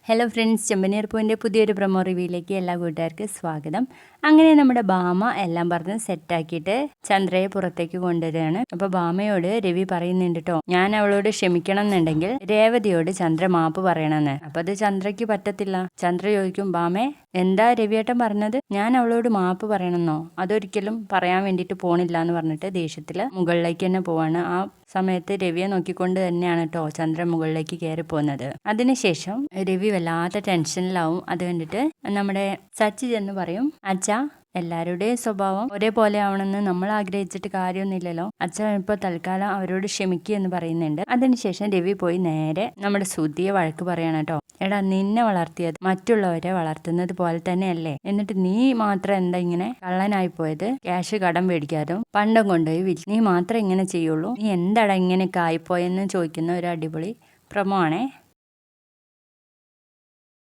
Hello friends, ചെമ്പനീർ പൂവിൻ്റെ പുതിയൊരു promo റിവ്യൂയിലേക്ക് എല്ലാ കൂട്ടുകാർക്കും സ്വാഗതം. അങ്ങനെ നമ്മുടെ ഭാമ എല്ലാം പറഞ്ഞ് സെറ്റാക്കിയിട്ട് ചന്ദ്രയെ പുറത്തേക്ക് കൊണ്ടുവരികയാണ്. അപ്പോൾ ഭാമയോട് രവി പറയുന്നുണ്ട് കേട്ടോ, ഞാൻ അവളോട് ക്ഷമിക്കണം എന്നുണ്ടെങ്കിൽ രേവതിയോട് ചന്ദ്ര മാപ്പ് പറയണമെന്ന്. അപ്പോൾ അത് ചന്ദ്രയ്ക്ക് പറ്റത്തില്ല. ചന്ദ്ര ചോദിക്കും, ഭാമേ എന്താ രവിയേട്ടൻ പറഞ്ഞത്? ഞാൻ അവളോട് മാപ്പ് പറയണമെന്നോ? അതൊരിക്കലും പറയാൻ വേണ്ടിയിട്ട് പോണില്ല എന്ന് പറഞ്ഞിട്ട് ദേഷ്യത്തിൽ മുകളിലേക്ക് തന്നെ പോവാണ്. ആ സമയത്ത് രവിയെ നോക്കിക്കൊണ്ട് തന്നെയാണ് കേട്ടോ ചന്ദ്ര മുകളിലേക്ക് കയറി പോകുന്നത്. അതിനുശേഷം രവി വല്ലാത്ത ടെൻഷനിലാവും. അത് കണ്ടിട്ട് നമ്മുടെ സച്ചി ചെന്ന് പറയും, അച്ഛാ എല്ലാവരുടെയും സ്വഭാവം ഒരേപോലെ ആവണമെന്ന് നമ്മൾ ആഗ്രഹിച്ചിട്ട് കാര്യമൊന്നുമില്ലല്ലോ. അച്ഛൻ ഇപ്പോൾ തൽക്കാലം അവരോട് ക്ഷമിക്കുക എന്ന് പറയുന്നുണ്ട്. അതിനുശേഷം രവി പോയി നേരെ നമ്മുടെ ശ്രുതിയെ വഴക്ക് പറയണം കേട്ടോ. എടാ, നിന്നെ വളർത്തിയത് മറ്റുള്ളവരെ വളർത്തുന്നത് പോലെ തന്നെയല്ലേ? എന്നിട്ട് നീ മാത്രം എന്താ ഇങ്ങനെ കള്ളനായി പോയത്? ക്യാഷ് കടം മേടിക്കാതും പണ്ടം കൊണ്ടുപോയി വിറ്റ് നീ മാത്രം ഇങ്ങനെ ചെയ്യുള്ളൂ. നീ എന്താടാ ഇങ്ങനെയൊക്കെ ആയിപ്പോയെന്ന് ചോദിക്കുന്ന ഒരു അടിപൊളി പ്രൊമോ ആണേ.